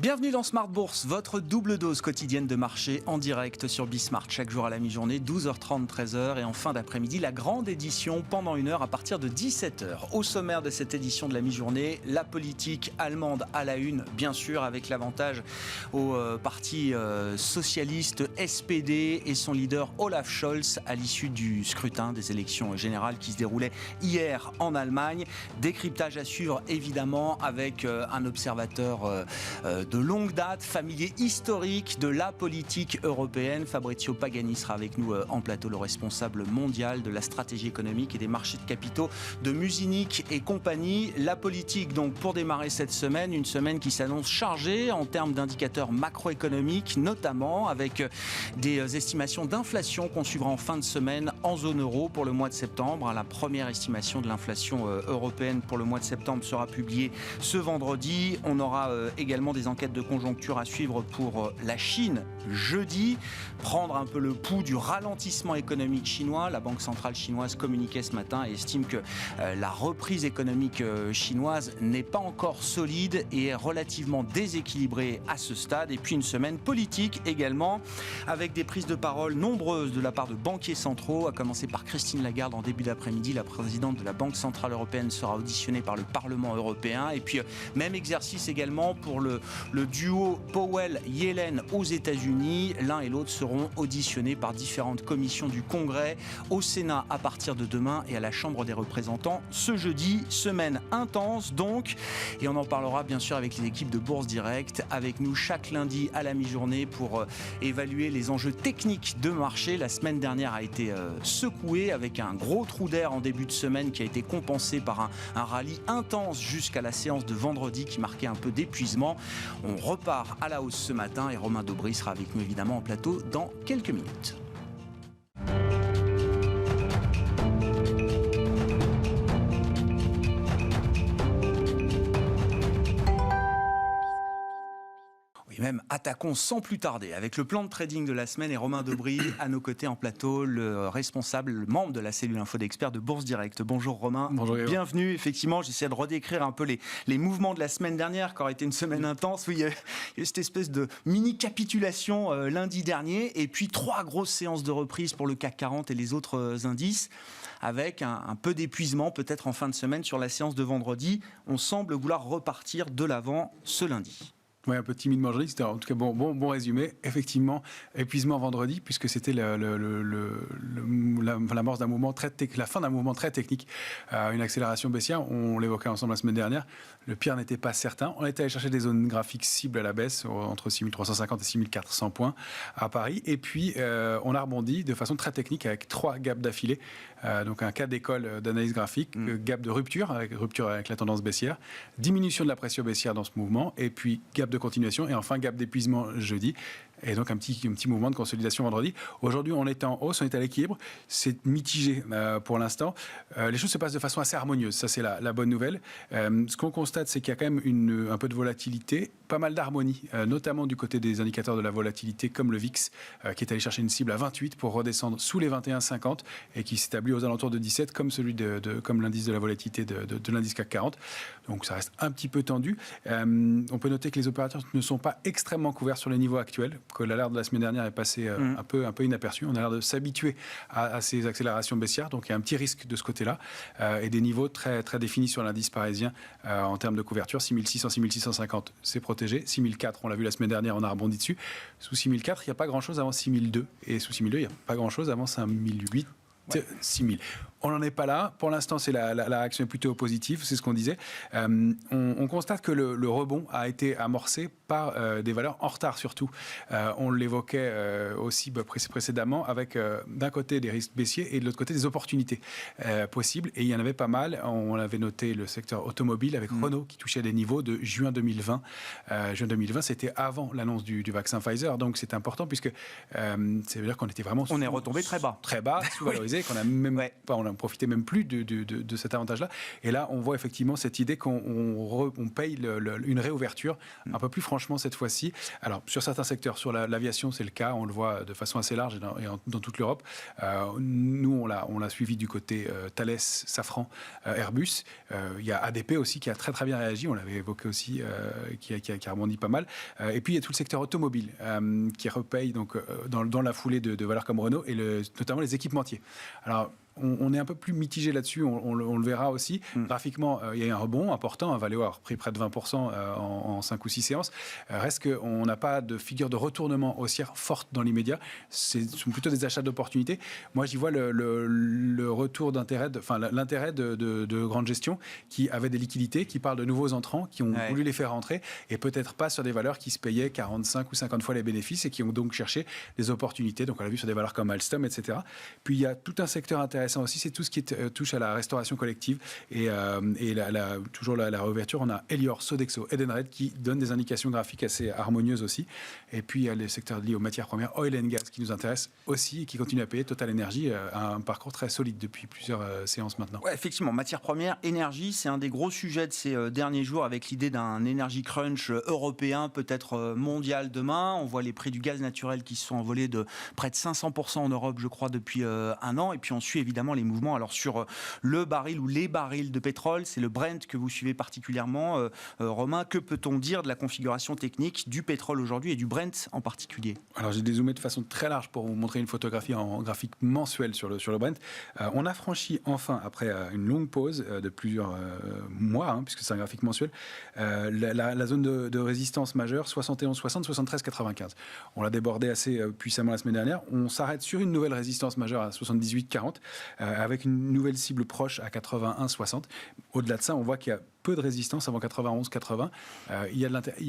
Bienvenue dans Smart Bourse, votre double dose quotidienne de marché en direct sur Bismart. Chaque jour à la mi-journée, 12h30, 13h. Et en fin d'après-midi, la grande édition pendant une heure à partir de 17h. Au sommaire de cette édition de la mi-journée, la politique allemande à la une, bien sûr, avec l'avantage au parti socialiste SPD et son leader Olaf Scholz à l'issue du scrutin des élections générales qui se déroulait hier en Allemagne. Décryptage à suivre, évidemment, avec un observateur de longue date, familier historique de la politique européenne. Fabrizio Pagani sera avec nous en plateau, le responsable mondial de la stratégie économique et des marchés de capitaux de Muzinich et compagnie. La politique, donc, pour démarrer cette semaine, une semaine qui s'annonce chargée en termes d'indicateurs macroéconomiques, notamment avec des estimations d'inflation qu'on suivra en fin de semaine en zone euro pour le mois de septembre. La première estimation de l'inflation européenne pour le mois de septembre sera publiée ce vendredi. On aura également des enquête de conjoncture à suivre pour la Chine jeudi. Prendre un peu le pouls du ralentissement économique chinois. La Banque centrale chinoise communiquait ce matin et estime que la reprise économique chinoise n'est pas encore solide et est relativement déséquilibrée à ce stade. Et puis une semaine politique également, avec des prises de parole nombreuses de la part de banquiers centraux, à commencer par Christine Lagarde en début d'après-midi. La présidente de la Banque centrale européenne sera auditionnée par le Parlement européen. Et puis même exercice également pour le duo Powell-Yellen aux États-Unis. L'un et l'autre seront auditionnés par différentes commissions du Congrès, au Sénat à partir de demain et à la Chambre des représentants ce jeudi. Semaine intense donc, et on en parlera bien sûr avec les équipes de Bourse Direct, avec nous chaque lundi à la mi-journée pour évaluer les enjeux techniques de marché. La semaine dernière a été secouée avec un gros trou d'air en début de semaine qui a été compensé par un rallye intense jusqu'à la séance de vendredi qui marquait un peu d'épuisement. On repart à la hausse ce matin et Romain Dobry sera avec nous évidemment en plateau dans quelques minutes. Et même attaquons sans plus tarder avec le plan de trading de la semaine et Romain Dobry à nos côtés en plateau, le responsable, le membre de la cellule info d'experts de Bourse Direct. Bonjour Romain. Bonjour Yves. Bienvenue. Effectivement, j'essaie de redécrire un peu les mouvements de la semaine dernière qui aurait été une semaine intense. Oui, il y a eu cette espèce de mini capitulation lundi dernier et puis 3 grosses séances de reprise pour le CAC 40 et les autres indices, avec un peu d'épuisement peut-être en fin de semaine sur la séance de vendredi. On semble vouloir repartir de l'avant ce lundi. Oui, un peu timidement joli, c'était en tout cas bon résumé. Effectivement, épuisement vendredi, puisque c'était l'amorce d'un mouvement la fin d'un mouvement très technique, une accélération baissière. On l'évoquait ensemble la semaine dernière. Le pire n'était pas certain. On était allé chercher des zones graphiques cibles à la baisse, entre 6350 et 6400 points à Paris. Et puis, on a rebondi de façon très technique avec 3 gaps d'affilée. Donc, un cas d'école d'analyse graphique, gap de rupture avec la tendance baissière, diminution de la pression baissière dans ce mouvement, et puis gap de continuation, et enfin gap d'épuisement jeudi. Et donc un petit mouvement de consolidation vendredi. Aujourd'hui, on est en hausse, on est à l'équilibre. C'est mitigé pour l'instant. Les choses se passent de façon assez harmonieuse. Ça, c'est la bonne nouvelle. Ce qu'on constate, c'est qu'il y a quand même un peu de volatilité, pas mal d'harmonie, notamment du côté des indicateurs de la volatilité, comme le VIX, qui est allé chercher une cible à 28 pour redescendre sous les 21,50 et qui s'établit aux alentours de 17, comme celui comme l'indice de la volatilité de l'indice CAC 40. Donc ça reste un petit peu tendu. On peut noter que les opérateurs ne sont pas extrêmement couverts sur les niveaux actuels, que l'alerte de la semaine dernière est passée un peu inaperçue. On a l'air de s'habituer à ces accélérations baissières, donc il y a un petit risque de ce côté-là, et des niveaux très, très définis sur l'indice parisien en termes de couverture. 6600, 6650, c'est protégé. 6004, on l'a vu la semaine dernière, on a rebondi dessus. Sous 6004, il n'y a pas grand-chose avant 6002, et sous 6002, il n'y a pas grand-chose avant 5008. Ouais. 6000. On n'en est pas là. Pour l'instant, la réaction est plutôt positive, c'est ce qu'on disait. On constate que le rebond a été amorcé par des valeurs en retard surtout. On l'évoquait aussi précédemment avec d'un côté des risques baissiers et de l'autre côté des opportunités possibles. Et il y en avait pas mal. On avait noté le secteur automobile avec Renault qui touchait des niveaux de juin 2020. Juin 2020, c'était avant l'annonce du vaccin Pfizer. Donc c'est important puisque ça veut dire qu'on était vraiment... On est retombé très bas. Très bas, sous-valorisé. sécurisé, qu'on a même pas, on n'en profitait même plus de cet avantage-là. Et là, on voit effectivement cette idée qu'on paye une réouverture un peu plus franchement cette fois-ci. Alors, sur certains secteurs, sur l'aviation, c'est le cas, on le voit de façon assez large et dans toute l'Europe. Nous, on l'a suivi du côté Thales, Safran, Airbus. Il y a ADP aussi qui a très très bien réagi, on l'avait évoqué aussi, qui a rebondi pas mal. Et puis il y a tout le secteur automobile qui repaye donc, dans la foulée de valeurs comme Renault et notamment les équipementiers. Alors, on est un peu plus mitigé là-dessus, on le verra aussi. Graphiquiquement, il y a eu un rebond important. Valeo a repris près de 20% en 5 ou 6 séances. Reste qu'on n'a pas de figure de retournement haussière forte dans l'immédiat. Ce sont plutôt des achats d'opportunités. Moi, j'y vois le retour d'intérêt, l'intérêt de grande gestion qui avaient des liquidités, qui parlent de nouveaux entrants, qui ont voulu les faire rentrer et peut-être pas sur des valeurs qui se payaient 45 ou 50 fois les bénéfices et qui ont donc cherché des opportunités. Donc, on l'a vu sur des valeurs comme Alstom, etc. Puis, il y a tout un secteur intéressant aussi, c'est tout ce qui touche à la restauration collective et toujours la réouverture. On a Elior, Sodexo, Edenred qui donnent des indications graphiques assez harmonieuses aussi. Et puis il y a les secteurs liés aux matières premières, oil and gas qui nous intéressent aussi et qui continuent à payer. Total Energy a un parcours très solide depuis plusieurs séances maintenant. Ouais, effectivement, matières premières, énergie, c'est un des gros sujets de ces derniers jours avec l'idée d'un énergie crunch européen, peut-être mondial demain. On voit les prix du gaz naturel qui se sont envolés de près de 500% en Europe, je crois, depuis un an. Et puis on suit évidemment les mouvements. Alors sur le baril ou les barils de pétrole, c'est le Brent que vous suivez particulièrement, Romain. Que peut-on dire de la configuration technique du pétrole aujourd'hui et du Brent en particulier? Alors j'ai dézoomé de façon très large pour vous montrer une photographie en graphique mensuel sur le Brent. On a franchi enfin, après une longue pause de plusieurs mois, puisque c'est un graphique mensuel, la zone de résistance majeure 71,60, 73,95. On l'a débordé assez puissamment la semaine dernière. On s'arrête sur une nouvelle résistance majeure à 78,40. Avec une nouvelle cible proche à 81,60. Au-delà de ça, on voit qu'il y a peu de résistance avant 91,80. Il y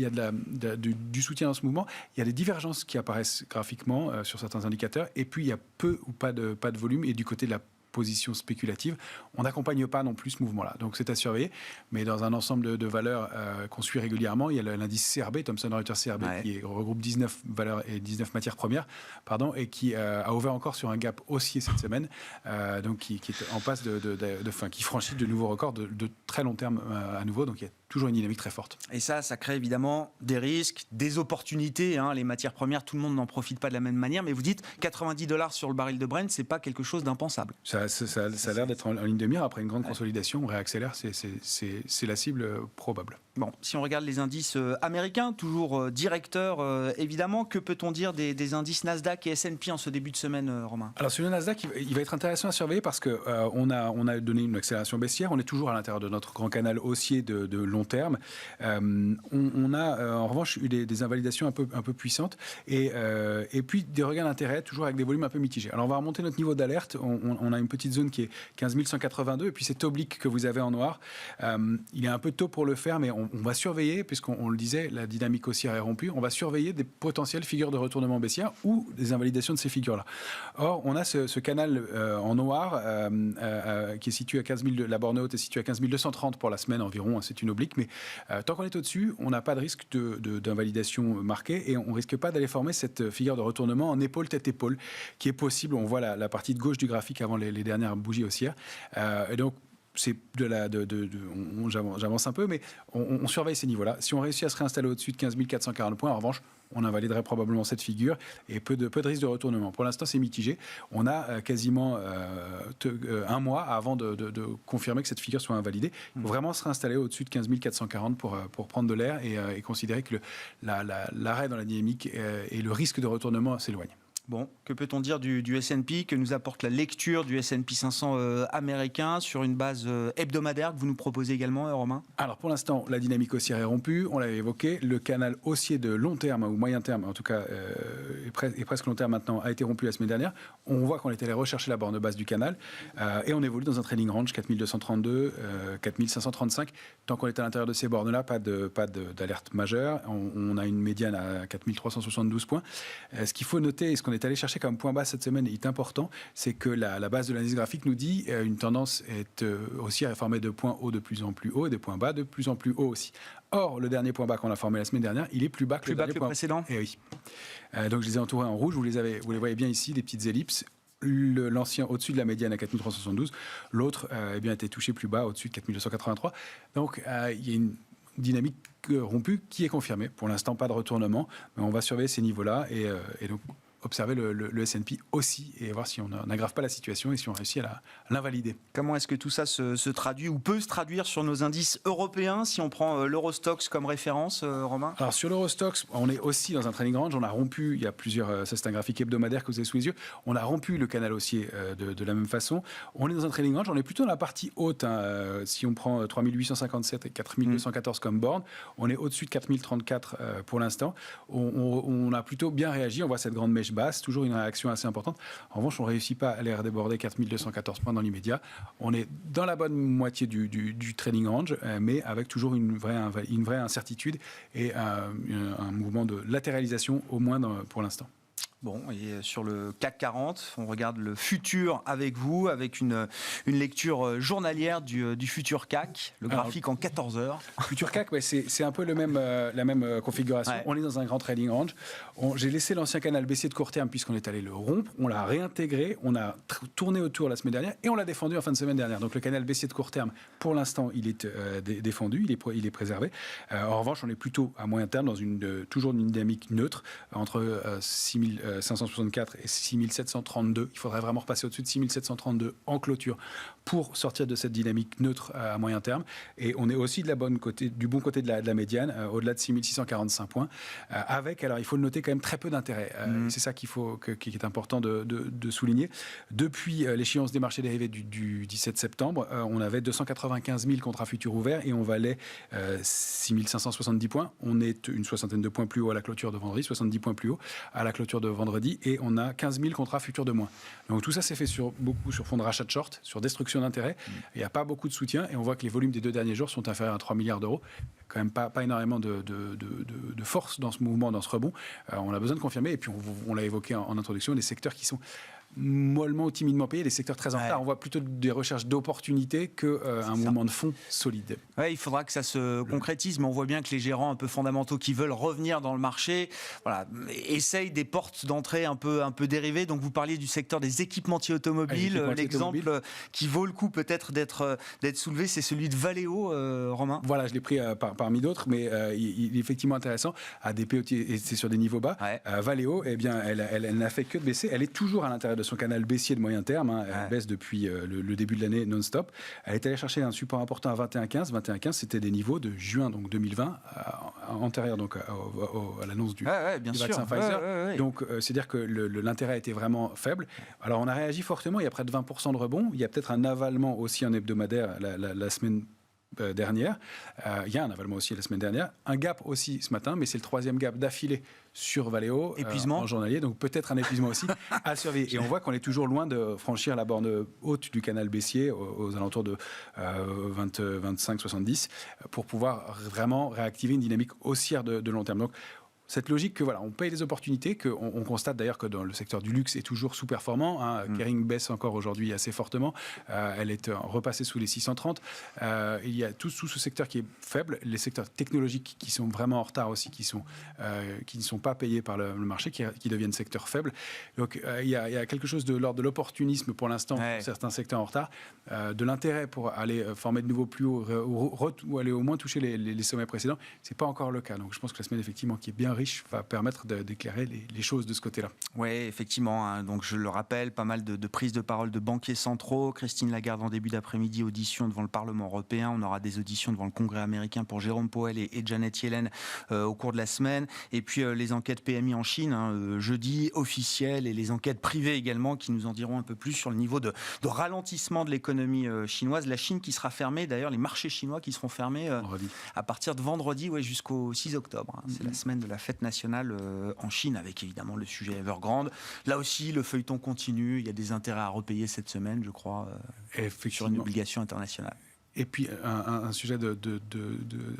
a du soutien dans ce mouvement. Il y a des divergences qui apparaissent graphiquement sur certains indicateurs. Et puis, il y a peu ou pas de volume. Et du côté de la position spéculative, on n'accompagne pas non plus ce mouvement-là. Donc c'est à surveiller, mais dans un ensemble de valeurs qu'on suit régulièrement, il y a l'indice CRB, Thomson Reuters CRB, qui regroupe 19 valeurs et 19 matières premières, et qui a ouvert encore sur un gap haussier cette semaine, donc qui est en passe qui franchit de nouveaux records de très long terme à nouveau, donc il y a toujours une dynamique très forte. Et ça crée évidemment des risques, des opportunités. Les matières premières, tout le monde n'en profite pas de la même manière. Mais vous dites $90 sur le baril de Brent, c'est pas quelque chose d'impensable. Ça a l'air d'être en ligne de mire. Après une grande consolidation, on réaccélère. C'est la cible probable. Bon, si on regarde les indices américains, toujours directeurs évidemment, que peut-on dire des indices Nasdaq et S&P en ce début de semaine, Romain? Alors sur le Nasdaq, il va être intéressant à surveiller parce que on a donné une accélération baissière. On est toujours à l'intérieur de notre grand canal haussier de long terme. On a en revanche eu des invalidations un peu puissantes et puis des regains d'intérêt toujours avec des volumes un peu mitigés. Alors on va remonter notre niveau d'alerte. On a une petite zone qui est 15 182 et puis cet oblique que vous avez en noir. Il est un peu tôt pour le faire, mais on va surveiller, puisqu'on le disait, la dynamique haussière est rompue, on va surveiller des potentielles figures de retournement baissière ou des invalidations de ces figures-là. Or, on a ce canal en noir qui est situé à 15 000, la borne haute est située à 15 230 pour la semaine environ, c'est une oblique, mais tant qu'on est au-dessus, on n'a pas de risque d'invalidation marquée et on ne risque pas d'aller former cette figure de retournement en épaule, tête-épaule, qui est possible. On voit la partie de gauche du graphique avant les dernières bougies haussières. Et donc, c'est j'avance un peu, mais on surveille ces niveaux-là. Si on réussit à se réinstaller au-dessus de 15 440 points, en revanche, on invaliderait probablement cette figure et peu de risque de retournement. Pour l'instant, c'est mitigé. On a quasiment un mois avant de confirmer que cette figure soit invalidée. Il faut vraiment se réinstaller au-dessus de 15 440 pour prendre de l'air et considérer que l'arrêt dans la dynamique et le risque de retournement s'éloignent. Bon, que peut-on dire du S&P, que nous apporte la lecture du S&P 500 américain sur une base hebdomadaire que vous nous proposez également, Romain? Alors pour l'instant, la dynamique haussière est rompue, on l'avait évoqué, le canal haussier de long terme ou moyen terme, en tout cas et presque long terme maintenant, a été rompu la semaine dernière. On voit qu'on est allé rechercher la borne basse du canal et on évolue dans un trading range 4232, 4535. Tant qu'on est à l'intérieur de ces bornes-là, pas d'alerte majeure. On a une médiane à 4372 points. Ce qu'il faut noter et ce qu'on est allé chercher comme point bas cette semaine est important, c'est que la base de l'analyse graphique nous dit une tendance est aussi à former de points hauts de plus en plus hauts et des points bas de plus en plus hauts aussi. Or, le dernier point bas qu'on a formé la semaine dernière, il est plus bas que le dernier point précédent. Et oui. Donc je les ai entourés en rouge, vous les voyez bien ici, des petites ellipses. l'ancien au-dessus de la médiane à 4372, l'autre a été touché plus bas, au-dessus de 4283. Donc il y a une dynamique rompue qui est confirmée. Pour l'instant, pas de retournement, mais on va surveiller ces niveaux-là et donc observer le S&P aussi et voir si on n'aggrave pas la situation et si on réussit à l'invalider. Comment est-ce que tout ça se traduit ou peut se traduire sur nos indices européens si on prend l'Eurostoxx comme référence, Romain? Alors sur l'Eurostoxx, on est aussi dans un trading range. On a rompu, il y a plusieurs, ça c'est un graphique hebdomadaire que vous avez sous les yeux, on a rompu le canal haussier de la même façon. On est dans un trading range, on est plutôt dans la partie haute. Si on prend 3857 et 4214 comme borne, on est au-dessus de 4034 pour l'instant. On a plutôt bien réagi, on voit cette grande mèche basse, toujours une réaction assez importante. En revanche, on ne réussit pas à aller redéborder 4214 points dans l'immédiat. On est dans la bonne moitié du trading range, mais avec toujours une vraie incertitude et un mouvement de latéralisation, au moins pour l'instant. Bon, et sur le CAC 40, on regarde le futur avec vous, avec une lecture journalière du futur CAC, le graphique en 14 heures. Futur CAC, c'est un peu la même configuration. Ouais. On est dans un grand trading range. J'ai laissé l'ancien canal baissier de court terme puisqu'on est allé le rompre. On l'a réintégré, on a tourné autour la semaine dernière et on l'a défendu en fin de semaine dernière. Donc le canal baissier de court terme, pour l'instant, il est défendu, il est préservé. En revanche, on est plutôt à moyen terme dans toujours une dynamique neutre entre 6564 et 6732. Il faudrait vraiment repasser au-dessus de 6732 en clôture pour sortir de cette dynamique neutre à moyen terme. Et on est aussi du bon côté de la médiane, au-delà de 6645 points, avec, alors il faut le noter, quand même très peu d'intérêt. C'est ça qui est important de souligner. Depuis l'échéance des marchés dérivés du 17 septembre, on avait 295 000 contrats futurs ouverts et on valait 6570 points. On est une soixantaine de points plus haut à la clôture de vendredi, 70 points plus haut à la clôture de vendredi, et on a 15 000 contrats futurs de moins. Donc tout ça s'est fait beaucoup sur fond de rachat de short, sur destruction d'intérêt. Il n'y a pas beaucoup de soutien et on voit que les volumes des 2 derniers jours sont inférieurs à 3 milliards d'euros. Quand même pas énormément de force dans ce mouvement, dans ce rebond. On a besoin de confirmer, et puis on l'a évoqué en introduction, les secteurs qui sont mollement ou timidement payés, les secteurs très en retard. On voit plutôt des recherches d'opportunités qu'un mouvement de fond solide. Ouais, il faudra que ça se concrétise, mais on voit bien que les gérants un peu fondamentaux qui veulent revenir dans le marché, essayent des portes d'entrée un peu dérivées. Donc vous parliez du secteur des équipementiers automobiles. L'exemple qui vaut le coup peut-être d'être soulevé, c'est celui de Valeo, Romain. Voilà, je l'ai pris parmi d'autres, mais il est effectivement intéressant. ADP, et c'est sur des niveaux bas. Ouais. Valeo, elle n'a fait que de baisser. Elle est toujours à l'intérieur de son canal baissier de moyen terme. Elle baisse depuis le début de l'année non-stop. Elle est allée chercher un support important à 21,15. 21,15, c'était des niveaux de juin donc 2020, antérieur donc à l'annonce du vaccin Pfizer. Donc, c'est-à-dire que l'intérêt était vraiment faible. Alors, on a réagi fortement. Il y a près de 20% de rebond. Il y a peut-être un avalement aussi en hebdomadaire la semaine dernière. Il y a un avalement aussi la semaine dernière. Un gap aussi ce matin, mais c'est le 3e gap d'affilée sur Valeo en journalier, donc peut-être un épuisement aussi à surveiller. Et on voit qu'on est toujours loin de franchir la borne haute du canal baissier aux alentours de 25-70 pour pouvoir vraiment réactiver une dynamique haussière de long terme. Donc, cette logique que on paye les opportunités, qu'on constate d'ailleurs que dans le secteur du luxe est toujours sous-performant. Kering baisse encore aujourd'hui assez fortement. Elle est repassée sous les 630. Il y a tout ce secteur qui est faible. Les secteurs technologiques qui sont vraiment en retard aussi, qui ne sont pas payés par le marché, qui deviennent secteurs faibles. Donc il y a quelque chose de l'ordre de l'opportunisme pour l'instant pour certains secteurs en retard, de l'intérêt pour aller former de nouveaux plus hauts ou aller au moins toucher les sommets précédents. C'est pas encore le cas. Donc je pense que la semaine effectivement qui est bien riche va permettre d'éclairer les choses de ce côté-là. Oui, effectivement. Donc je le rappelle, pas mal de prises de parole de banquiers centraux. Christine Lagarde en début d'après-midi, audition devant le Parlement européen. On aura des auditions devant le Congrès américain pour Jérôme Powell et Janet Yellen au cours de la semaine. Et puis les enquêtes PMI en Chine, jeudi, officielles, et les enquêtes privées également qui nous en diront un peu plus sur le niveau de ralentissement de l'économie chinoise. La Chine qui sera fermée, d'ailleurs les marchés chinois qui seront fermés à partir de vendredi jusqu'au 6 octobre. C'est la semaine de la fête nationale en Chine, avec évidemment le sujet Evergrande. Là aussi, le feuilleton continue. Il y a des intérêts à repayer cette semaine, je crois, sur une obligation internationale. Et puis, un sujet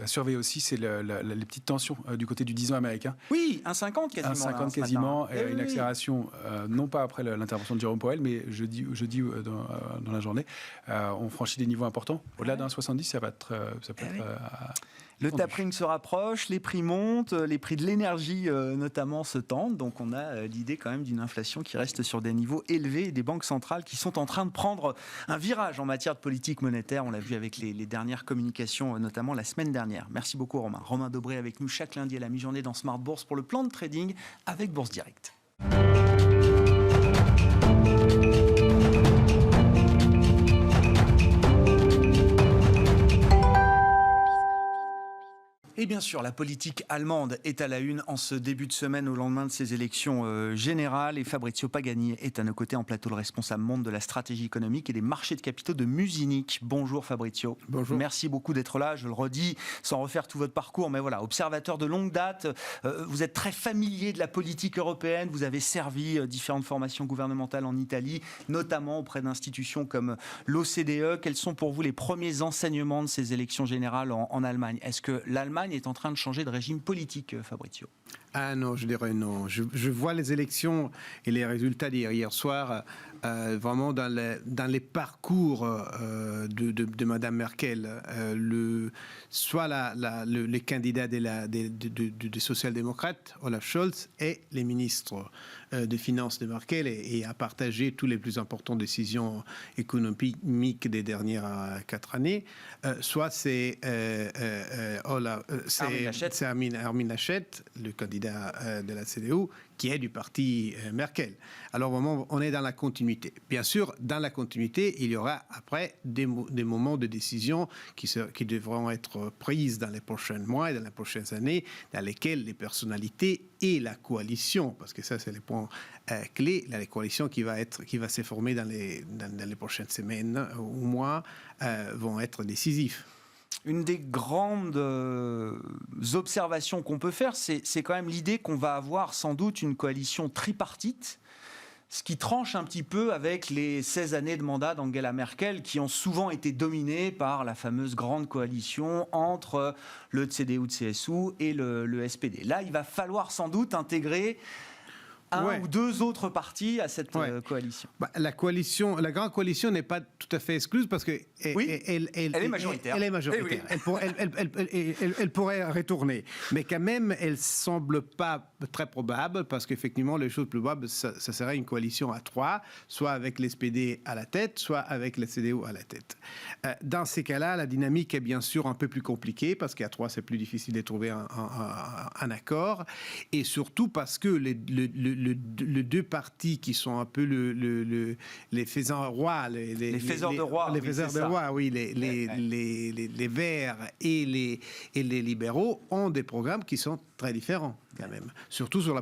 à surveiller aussi, c'est les petites tensions du côté du 10 ans américain. Oui, 1,50 quasiment. 1,50 quasiment, et une accélération, non pas après l'intervention de Jérôme Powell, mais jeudi dans la journée. On franchit des niveaux importants. Au-delà d'un 70, ça peut être Le tapering se rapproche, les prix montent, les prix de l'énergie notamment se tendent. Donc on a l'idée quand même d'une inflation qui reste sur des niveaux élevés et des banques centrales qui sont en train de prendre un virage en matière de politique monétaire. On l'a vu avec les dernières communications, notamment la semaine dernière. Merci beaucoup Romain. Romain Dobré avec nous chaque lundi à la mi-journée dans Smart Bourse pour le plan de trading avec Bourse Direct. Et bien sûr, la politique allemande est à la une en ce début de semaine au lendemain de ces élections générales. Et Fabrizio Pagani est à nos côtés en plateau, le responsable monde de la stratégie économique et des marchés de capitaux de Musinich. Bonjour Fabrizio. Bonjour. Merci beaucoup d'être là. Je le redis, sans refaire tout votre parcours, mais voilà, observateur de longue date. Vous êtes très familier de la politique européenne. Vous avez servi différentes formations gouvernementales en Italie, notamment auprès d'institutions comme l'OCDE. Quels sont pour vous les premiers enseignements de ces élections générales en Allemagne ? Est-ce que l'Allemagne est en train de changer de régime politique, Fabrizio ? Ah non, je dirais non. Je vois les élections et les résultats d'hier soir vraiment dans les parcours de Mme Merkel. Soit les candidats des social-démocrates, Olaf Scholz, et les ministres des Finances de Merkel, et a partagé toutes les plus importantes décisions économiques des dernières 4 années. Soit c'est Armin Laschet, le candidat de la CDU, qui est du parti Merkel. Alors vraiment, on est dans la continuité. Bien sûr, dans la continuité, il y aura après des moments de décision qui devront être prises dans les prochains mois et dans les prochaines années, dans lesquels les personnalités et la coalition, parce que ça c'est les points clés, la coalition qui va se former dans les prochaines semaines ou mois, vont être décisifs. Une des grandes observations qu'on peut faire, c'est quand même l'idée qu'on va avoir sans doute une coalition tripartite, ce qui tranche un petit peu avec les 16 années de mandat d'Angela Merkel qui ont souvent été dominées par la fameuse grande coalition entre le CDU-CSU et le SPD. Là, il va falloir sans doute intégrer un ou deux autres partis à cette coalition. La grande coalition n'est pas tout à fait exclue parce que elle est majoritaire. Elle est majoritaire. Elle pourrait retourner, mais quand même, elle semble pas très probable parce qu'effectivement, les choses plus probables, ça serait une coalition à 3, soit avec l'SPD à la tête, soit avec la CDU à la tête. Dans ces cas-là, la dynamique est bien sûr un peu plus compliquée parce qu'à 3, c'est plus difficile de trouver un accord, et surtout parce que les deux partis qui sont un peu les faiseurs rois, les faiseurs de rois, les Verts et les libéraux ont des programmes qui sont très différents quand même, surtout sur la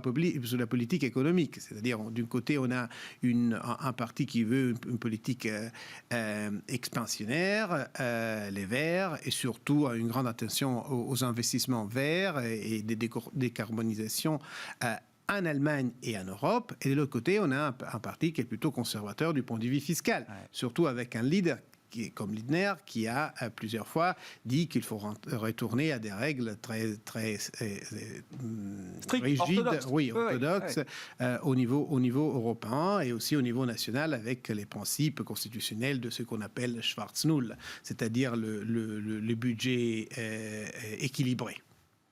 politique économique. C'est-à-dire, d'un côté, on a un parti qui veut une politique expansionnaire, les Verts, et surtout une grande attention aux investissements verts et des décarbonisations en Allemagne et en Europe. Et de l'autre côté, on a un parti qui est plutôt conservateur du point de vue fiscal, surtout avec un leader comme Lindner, qui a plusieurs fois dit qu'il faut retourner à des règles très rigides, orthodoxes, au niveau européen et aussi au niveau national, avec les principes constitutionnels de ce qu'on appelle Schwarz-Null, c'est-à-dire le budget équilibré.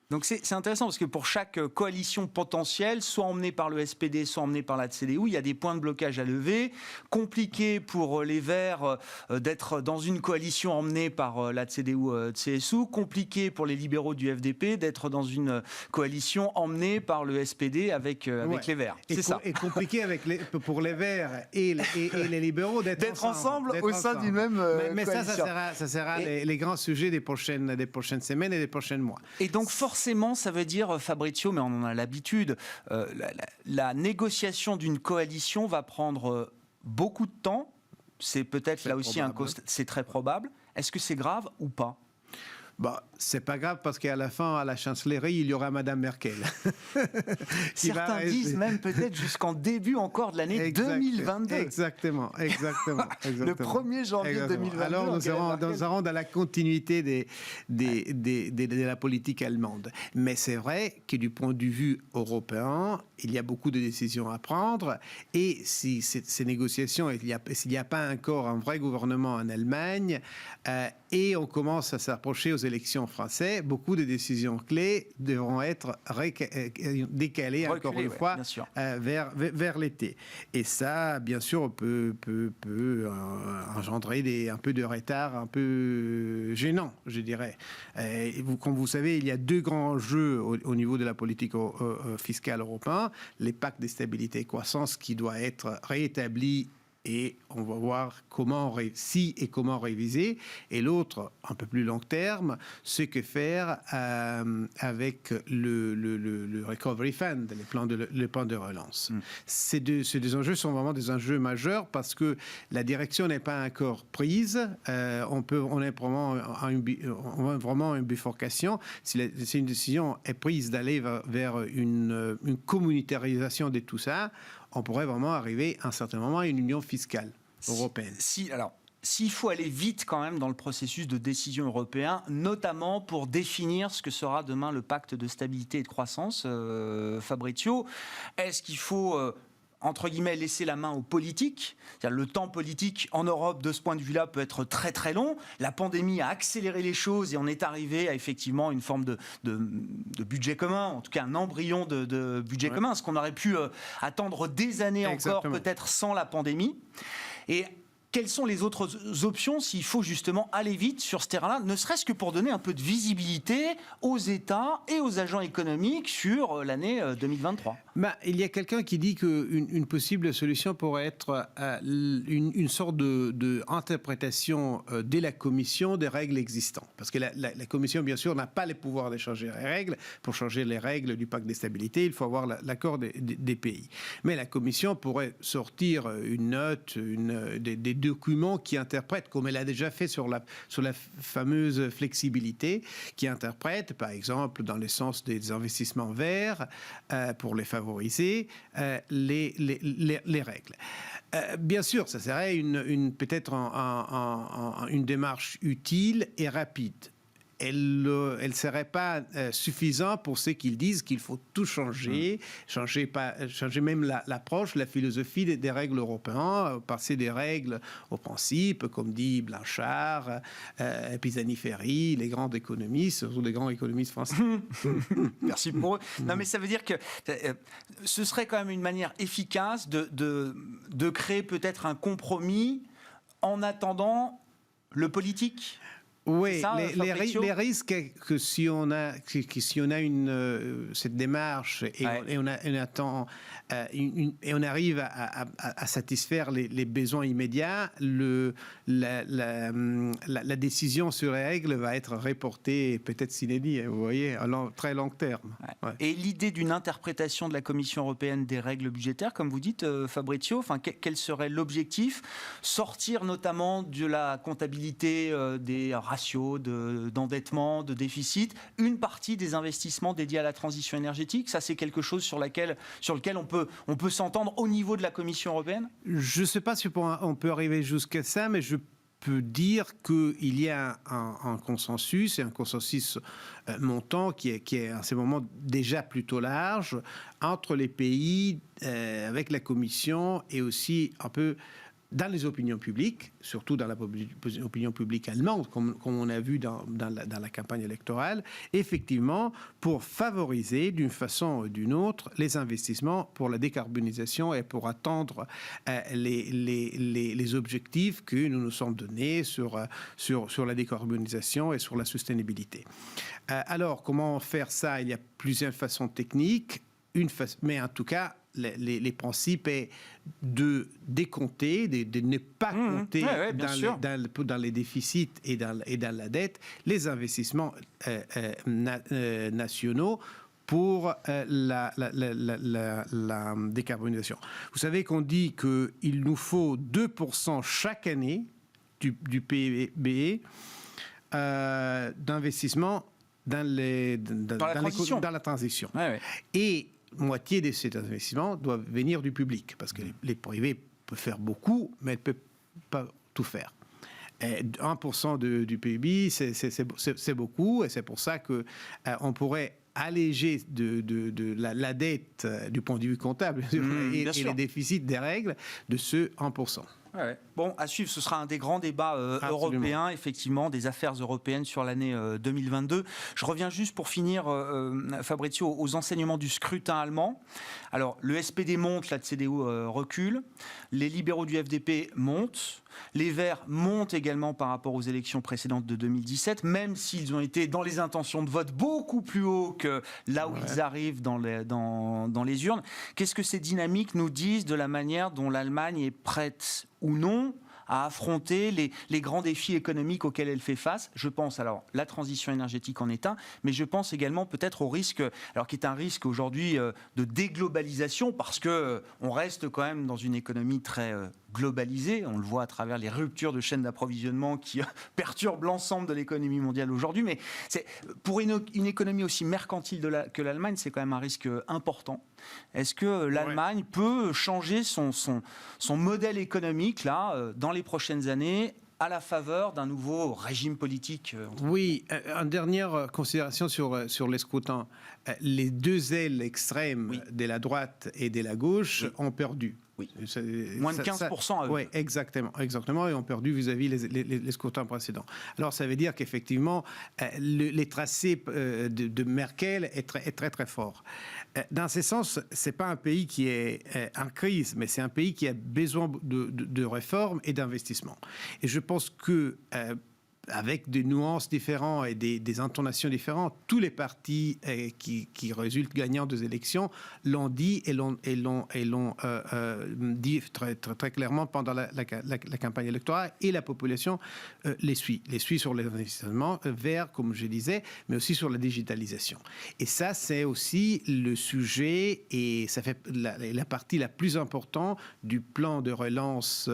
Donc c'est intéressant parce que pour chaque coalition potentielle, soit emmenée par le SPD, soit emmenée par la CDU, il y a des points de blocage à lever. Compliqué pour les Verts d'être dans une coalition emmenée par la CDU-CSU. Compliqué pour les libéraux du FDP d'être dans une coalition emmenée par le SPD avec les Verts. C'est ça. Et compliqué pour les Verts et les libéraux d'être ensemble au sein d'une même coalition. Mais ça sera les grands sujets des prochaines semaines et des prochains mois. Et donc forcément, ça veut dire, Fabrizio, mais on en a l'habitude, la négociation d'une coalition va prendre beaucoup de temps. C'est peut-être là aussi c'est très probable. Est-ce que c'est grave ou pas ? C'est pas grave parce qu'à la fin, à la chancellerie, il y aura Madame Merkel. Certains disent même peut-être jusqu'en début encore de l'année 2022. Exactement. Le 1er janvier 2022. Alors nous serons dans la continuité de la politique allemande. Mais c'est vrai que du point de vue européen, il y a beaucoup de décisions à prendre. Et si ces négociations, s'il n'y a pas encore un vrai gouvernement en Allemagne, et on commence à s'approcher aux élections élections françaises, beaucoup de décisions clés devront être décalées encore une fois vers l'été. Et ça, bien sûr, peut engendrer un peu de retard, un peu gênant, je dirais. Comme vous savez, il y a deux grands jeux au niveau de la politique fiscale européenne. Les pactes de stabilité et croissance qui doit être réétabli et on va voir si et comment réviser. Et l'autre, un peu plus long terme, c'est que faire avec le Recovery Fund, les plans de relance. Ces deux enjeux sont vraiment des enjeux majeurs parce que la direction n'est pas encore prise. On est vraiment une bifurcation. Si une décision est prise d'aller vers une communautarisation de tout ça, on pourrait vraiment arriver à un certain moment à une union fiscale européenne. S'il faut aller vite quand même dans le processus de décision européen, notamment pour définir ce que sera demain le pacte de stabilité et de croissance, Fabrizio, est-ce qu'il faut entre guillemets, laisser la main aux politiques? C'est-à-dire, le temps politique en Europe, de ce point de vue-là, peut être très très long. La pandémie a accéléré les choses et on est arrivé à effectivement une forme de budget commun, en tout cas un embryon de budget commun, ce qu'on aurait pu attendre des années encore, peut-être sans la pandémie. Et quelles sont les autres options s'il faut justement aller vite sur ce terrain-là, ne serait-ce que pour donner un peu de visibilité aux États et aux agents économiques sur l'année 2023? Il y a quelqu'un qui dit qu'une possible solution pourrait être une sorte d'interprétation de la Commission des règles existantes. Parce que la Commission, bien sûr, n'a pas les pouvoirs de changer les règles. Pour changer les règles du pacte de stabilité, il faut avoir l'accord des pays. Mais la Commission pourrait sortir une note, des documents qui interprètent, comme elle a déjà fait sur la fameuse flexibilité, qui interprète, par exemple, dans le sens des investissements verts, pour les favoriser, les règles. Bien sûr, ça serait peut-être une démarche utile et rapide. Elle ne serait pas suffisante pour ceux qui disent qu'il faut tout changer, changer même l'approche, la philosophie des règles européennes, passer des règles aux principes, comme dit Blanchard, Pisani-Ferry, les grands économistes, surtout les grands économistes français. Merci pour eux. Non, mais ça veut dire que ce serait quand même une manière efficace de créer peut-être un compromis en attendant le politique. Oui, les risques que si on a cette démarche et on attend et on arrive à satisfaire les besoins immédiats, la décision sur les règles va être reportée peut-être sine die, vous voyez, à très long terme. Ouais. Et l'idée d'une interprétation de la Commission européenne des règles budgétaires, comme vous dites, Fabrizio, quel serait l'objectif? Sortir notamment de la comptabilité des ratios d'endettement, de déficit, une partie des investissements dédiés à la transition énergétique. Ça, c'est quelque chose sur lequel on peut s'entendre au niveau de la Commission européenne? Je ne sais pas si on peut arriver jusqu'à ça, mais je peux dire qu'il y a un consensus, et un consensus montant qui est à ce moment déjà plutôt large entre les pays, avec la Commission et aussi un peu dans les opinions publiques, surtout dans l'opinion publique allemande, comme on a vu dans la campagne électorale, effectivement, pour favoriser d'une façon ou d'une autre les investissements pour la décarbonisation et pour atteindre les objectifs que nous nous sommes donnés sur la décarbonisation et sur la sustainabilité. Alors, comment faire ça? Il y a plusieurs façons techniques, mais en tout cas, les principes est de décompter, de ne pas compter dans les déficits et dans la dette les investissements nationaux pour la décarbonisation. Vous savez qu'on dit qu'il nous faut 2% chaque année du PIB d'investissement dans la transition. Et moitié de ces investissements doivent venir du public, parce que les privés peuvent faire beaucoup, mais ils ne peuvent pas tout faire. Et 1% du PIB, c'est beaucoup, et c'est pour ça qu'on pourrait alléger de la dette du point de vue comptable et les déficits des règles de ce 1%. Ouais. Bon, à suivre, ce sera un des grands débats européens, effectivement, des affaires européennes sur l'année 2022. Je reviens juste pour finir, Fabrizio, aux enseignements du scrutin allemand. Alors, le SPD monte, la CDU recule, les libéraux du FDP montent, les Verts montent également par rapport aux élections précédentes de 2017, même s'ils ont été dans les intentions de vote beaucoup plus haut que là où ils arrivent dans les urnes. Qu'est-ce que ces dynamiques nous disent de la manière dont l'Allemagne est prête ou non à affronter les grands défis économiques auxquels elle fait face? Je pense, alors, la transition énergétique en est un, mais je pense également peut-être au risque, alors qui est un risque aujourd'hui de déglobalisation, parce que on reste quand même dans une économie très globalisée. On le voit à travers les ruptures de chaînes d'approvisionnement qui perturbent l'ensemble de l'économie mondiale aujourd'hui. Mais pour une économie aussi mercantile que l'Allemagne, c'est quand même un risque important. Est-ce que l'Allemagne peut changer son modèle économique là, dans les prochaines années, à la faveur d'un nouveau régime politique? Oui, en dernière considération sur les scrutins, les deux ailes extrêmes de la droite et de la gauche ont perdu. Oui. Moins de 15% à eux. Oui, exactement, et ont perdu vis-à-vis les scrutins précédents. Alors, ça veut dire qu'effectivement, les tracés de Merkel est très, très fort. Dans ce sens, ce n'est pas un pays qui est en crise, mais c'est un pays qui a besoin de réformes et d'investissements. Et je pense que avec des nuances différentes et des intonations différentes, tous les partis qui résultent gagnants des élections l'ont dit et l'ont dit très, très, très clairement pendant la campagne électorale, et la population les suit sur les investissements verts, comme je disais, mais aussi sur la digitalisation. Et ça, c'est aussi le sujet, et ça fait la partie la plus importante du plan de relance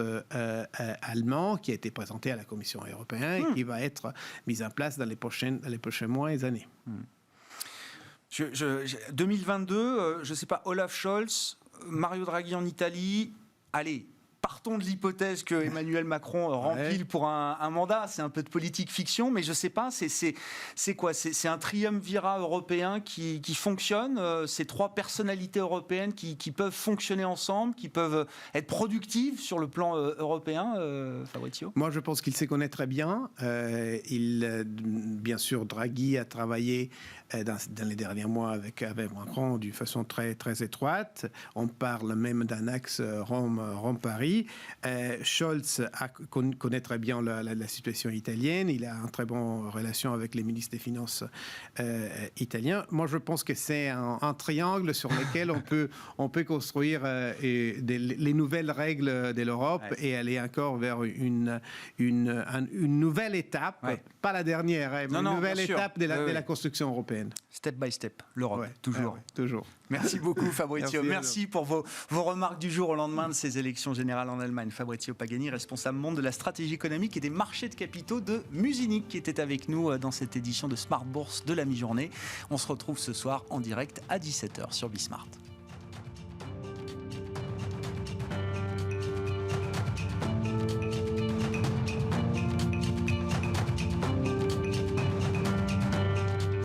allemand qui a été présenté à la Commission européenne, qui va être mise en place dans les prochains mois et années. 2022, je ne sais pas, Olaf Scholz, Mario Draghi en Italie, allez, partons de l'hypothèse que Emmanuel Macron rempile pour un mandat. C'est un peu de politique fiction, mais je ne sais pas, c'est quoi? C'est un triumvirat européen qui fonctionne, ces trois personnalités européennes qui peuvent fonctionner ensemble, qui peuvent être productives sur le plan européen, Fabrizio? Moi, je pense qu'il se connaît très bien. Bien sûr, Draghi a travaillé dans les derniers mois avec Macron d'une façon très, très étroite. On parle même d'un axe Rome-Paris. Scholz connaît très bien la situation italienne. Il a une très bonne relation avec les ministres des Finances italiens. Moi, je pense que c'est un triangle sur lequel on peut construire les nouvelles règles de l'Europe et aller encore vers une nouvelle étape, pas la dernière, mais une nouvelle étape de la construction européenne. Step by step, l'Europe, toujours. Toujours. Merci beaucoup, Fabrizio. Merci pour vos remarques du jour au lendemain de ces élections générales en Allemagne. Fabrizio Pagani, responsable monde de la stratégie économique et des marchés de capitaux de Musinich, qui était avec nous dans cette édition de Smart Bourse de la mi-journée. On se retrouve ce soir en direct à 17h sur Bismart.